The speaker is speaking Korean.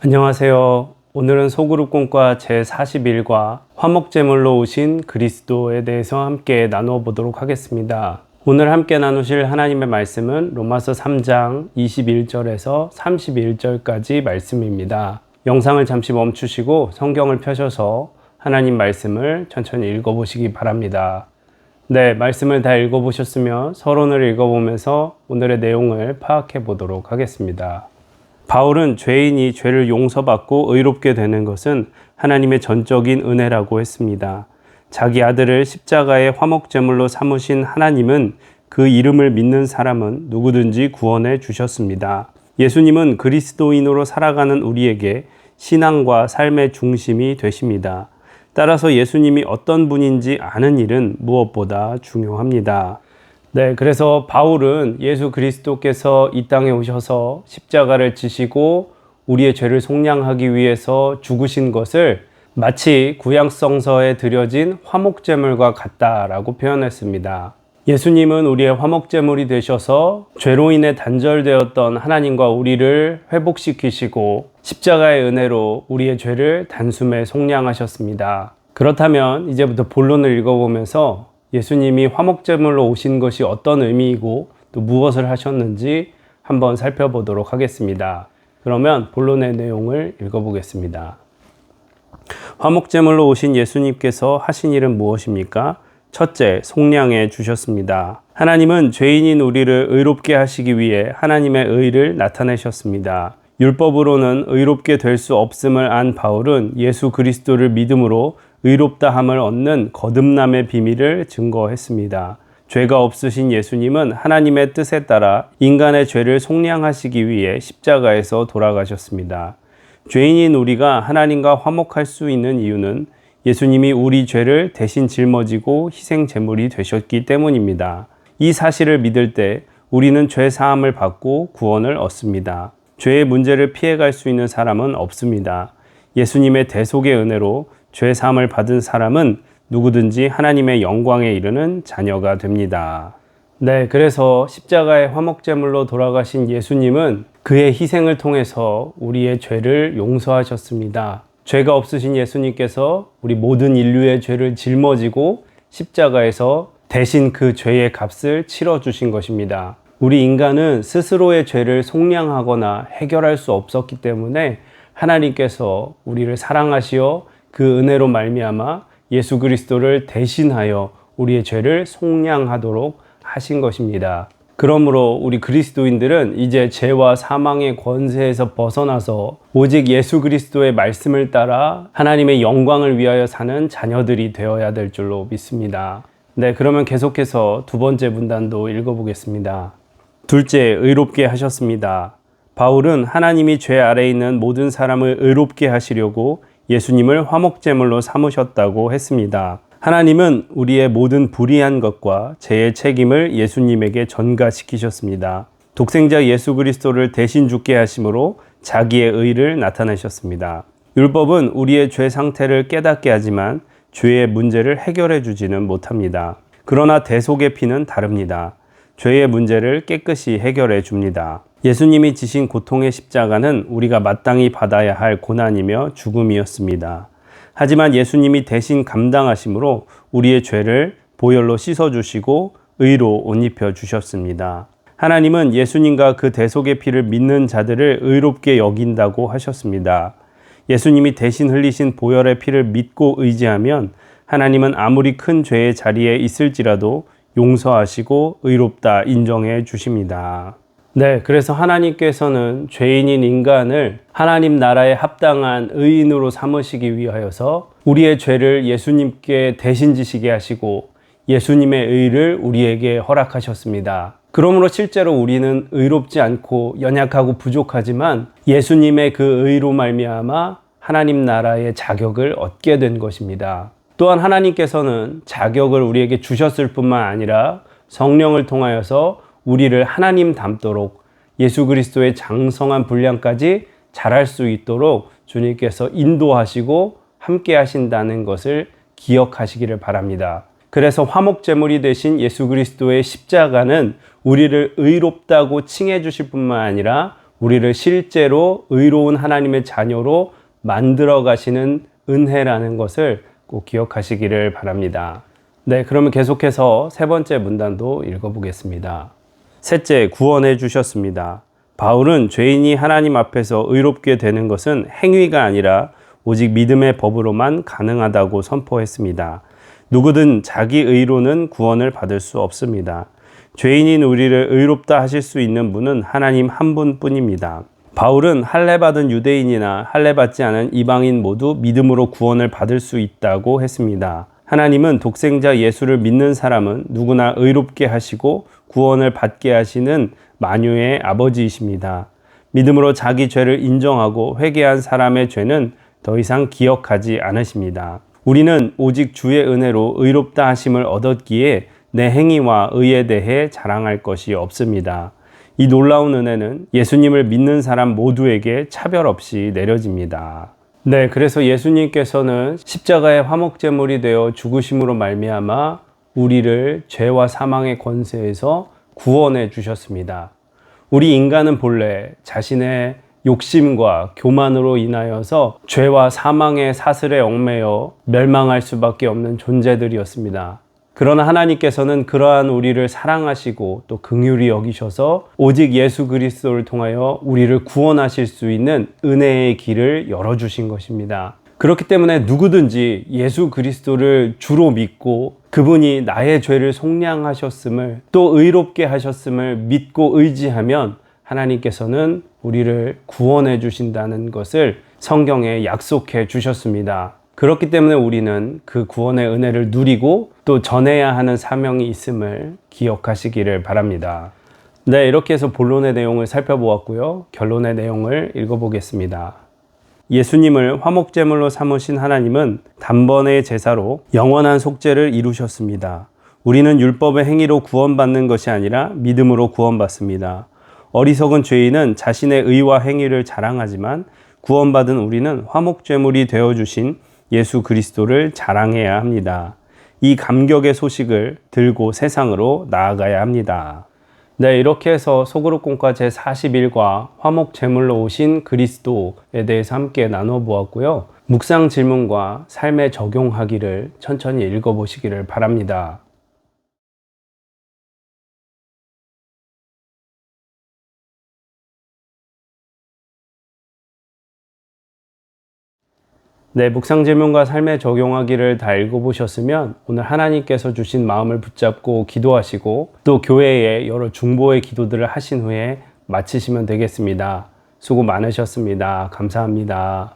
안녕하세요. 오늘은 소그룹 공과 제41과 화목제물로 오신 그리스도에 대해서 함께 나누어 보도록 하겠습니다. 오늘 함께 나누실 하나님의 말씀은 로마서 3장 21절에서 31절까지 말씀입니다. 영상을 잠시 멈추시고 성경을 펴셔서 하나님 말씀을 천천히 읽어보시기 바랍니다. 네, 말씀을 다 읽어보셨으면 서론을 읽어보면서 오늘의 내용을 파악해 보도록 하겠습니다. 바울은 죄인이 죄를 용서받고 의롭게 되는 것은 하나님의 전적인 은혜라고 했습니다. 자기 아들을 십자가의 화목제물로 삼으신 하나님은 그 이름을 믿는 사람은 누구든지 구원해 주셨습니다. 예수님은 그리스도인으로 살아가는 우리에게 신앙과 삶의 중심이 되십니다. 따라서 예수님이 어떤 분인지 아는 일은 무엇보다 중요합니다. 네, 그래서 바울은 예수 그리스도께서 이 땅에 오셔서 십자가를 지시고 우리의 죄를 속량하기 위해서 죽으신 것을 마치 구약성서에 드려진 화목제물과 같다라고 표현했습니다. 예수님은 우리의 화목제물이 되셔서 죄로 인해 단절되었던 하나님과 우리를 회복시키시고 십자가의 은혜로 우리의 죄를 단숨에 속량하셨습니다. 그렇다면 이제부터 본론을 읽어보면서 예수님이 화목제물로 오신 것이 어떤 의미이고 또 무엇을 하셨는지 한번 살펴보도록 하겠습니다. 그러면 본론의 내용을 읽어보겠습니다. 화목제물로 오신 예수님께서 하신 일은 무엇입니까? 첫째, 속량해 주셨습니다. 하나님은 죄인인 우리를 의롭게 하시기 위해 하나님의 의를 나타내셨습니다. 율법으로는 의롭게 될 수 없음을 안 바울은 예수 그리스도를 믿음으로 의롭다함을 얻는 거듭남의 비밀을 증거했습니다. 죄가 없으신 예수님은 하나님의 뜻에 따라 인간의 죄를 속량하시기 위해 십자가에서 돌아가셨습니다. 죄인인 우리가 하나님과 화목할 수 있는 이유는 예수님이 우리 죄를 대신 짊어지고 희생 제물이 되셨기 때문입니다. 이 사실을 믿을 때 우리는 죄 사함을 받고 구원을 얻습니다. 죄의 문제를 피해갈 수 있는 사람은 없습니다. 예수님의 대속의 은혜로 죄 사함을 받은 사람은 누구든지 하나님의 영광에 이르는 자녀가 됩니다. 네, 그래서 십자가의 화목제물로 돌아가신 예수님은 그의 희생을 통해서 우리의 죄를 용서하셨습니다. 죄가 없으신 예수님께서 우리 모든 인류의 죄를 짊어지고 십자가에서 대신 그 죄의 값을 치러주신 것입니다. 우리 인간은 스스로의 죄를 속량하거나 해결할 수 없었기 때문에 하나님께서 우리를 사랑하시어 그 은혜로 말미암아 예수 그리스도를 대신하여 우리의 죄를 속량하도록 하신 것입니다. 그러므로 우리 그리스도인들은 이제 죄와 사망의 권세에서 벗어나서 오직 예수 그리스도의 말씀을 따라 하나님의 영광을 위하여 사는 자녀들이 되어야 될 줄로 믿습니다. 네, 그러면 계속해서 두 번째 문단도 읽어보겠습니다. 둘째, 의롭게 하셨습니다. 바울은 하나님이 죄 아래에 있는 모든 사람을 의롭게 하시려고 예수님을 화목제물로 삼으셨다고 했습니다. 하나님은 우리의 모든 불의한 것과 죄의 책임을 예수님에게 전가시키셨습니다. 독생자 예수 그리스도를 대신 죽게 하심으로 자기의 의를 나타내셨습니다. 율법은 우리의 죄 상태를 깨닫게 하지만 죄의 문제를 해결해 주지는 못합니다. 그러나 대속의 피는 다릅니다. 죄의 문제를 깨끗이 해결해 줍니다. 예수님이 지신 고통의 십자가는 우리가 마땅히 받아야 할 고난이며 죽음이었습니다. 하지만 예수님이 대신 감당하심으로 우리의 죄를 보혈로 씻어주시고 의로 옷 입혀주셨습니다. 하나님은 예수님과 그 대속의 피를 믿는 자들을 의롭게 여긴다고 하셨습니다. 예수님이 대신 흘리신 보혈의 피를 믿고 의지하면 하나님은 아무리 큰 죄의 자리에 있을지라도 용서하시고 의롭다 인정해 주십니다. 네, 그래서 하나님께서는 죄인인 인간을 하나님 나라에 합당한 의인으로 삼으시기 위하여서 우리의 죄를 예수님께 대신 지시게 하시고 예수님의 의를 우리에게 허락하셨습니다. 그러므로 실제로 우리는 의롭지 않고 연약하고 부족하지만 예수님의 그 의로 말미암아 하나님 나라의 자격을 얻게 된 것입니다. 또한 하나님께서는 자격을 우리에게 주셨을 뿐만 아니라 성령을 통하여서 우리를 하나님 닮도록 예수 그리스도의 장성한 분량까지 자랄 수 있도록 주님께서 인도하시고 함께 하신다는 것을 기억하시기를 바랍니다. 그래서 화목제물이 되신 예수 그리스도의 십자가는 우리를 의롭다고 칭해 주실 뿐만 아니라 우리를 실제로 의로운 하나님의 자녀로 만들어 가시는 은혜라는 것을 꼭 기억하시기를 바랍니다. 네, 그러면 계속해서 세 번째 문단도 읽어보겠습니다. 셋째, 구원해 주셨습니다. 바울은 죄인이 하나님 앞에서 의롭게 되는 것은 행위가 아니라 오직 믿음의 법으로만 가능하다고 선포했습니다. 누구든 자기 의로는 구원을 받을 수 없습니다. 죄인인 우리를 의롭다 하실 수 있는 분은 하나님 한 분뿐입니다. 바울은 할례받은 유대인이나 할례받지 않은 이방인 모두 믿음으로 구원을 받을 수 있다고 했습니다. 하나님은 독생자 예수를 믿는 사람은 누구나 의롭게 하시고 구원을 받게 하시는 만유의 아버지이십니다. 믿음으로 자기 죄를 인정하고 회개한 사람의 죄는 더 이상 기억하지 않으십니다. 우리는 오직 주의 은혜로 의롭다 하심을 얻었기에 내 행위와 의에 대해 자랑할 것이 없습니다. 이 놀라운 은혜는 예수님을 믿는 사람 모두에게 차별 없이 내려집니다. 네, 그래서 예수님께서는 십자가의 화목제물이 되어 죽으심으로 말미암아 우리를 죄와 사망의 권세에서 구원해 주셨습니다. 우리 인간은 본래 자신의 욕심과 교만으로 인하여서 죄와 사망의 사슬에 얽매여 멸망할 수밖에 없는 존재들이었습니다. 그러나 하나님께서는 그러한 우리를 사랑하시고 또 긍휼히 여기셔서 오직 예수 그리스도를 통하여 우리를 구원하실 수 있는 은혜의 길을 열어주신 것입니다. 그렇기 때문에 누구든지 예수 그리스도를 주로 믿고 그분이 나의 죄를 속량하셨음을 또 의롭게 하셨음을 믿고 의지하면 하나님께서는 우리를 구원해 주신다는 것을 성경에 약속해 주셨습니다. 그렇기 때문에 우리는 그 구원의 은혜를 누리고 또 전해야 하는 사명이 있음을 기억하시기를 바랍니다. 네, 이렇게 해서 본론의 내용을 살펴보았고요. 결론의 내용을 읽어보겠습니다. 예수님을 화목제물로 삼으신 하나님은 단번의 제사로 영원한 속죄를 이루셨습니다. 우리는 율법의 행위로 구원받는 것이 아니라 믿음으로 구원받습니다. 어리석은 죄인은 자신의 의와 행위를 자랑하지만 구원받은 우리는 화목제물이 되어주신 예수 그리스도를 자랑해야 합니다. 이 감격의 소식을 들고 세상으로 나아가야 합니다. 네, 이렇게 해서 소그룹공과 제41과 화목제물로 오신 그리스도에 대해서 함께 나눠보았고요. 묵상 질문과 삶에 적용하기를 천천히 읽어보시기를 바랍니다. 네, 묵상 질문과 삶에 적용하기를 다 읽어보셨으면 오늘 하나님께서 주신 마음을 붙잡고 기도하시고 또 교회에 여러 중보의 기도들을 하신 후에 마치시면 되겠습니다. 수고 많으셨습니다. 감사합니다.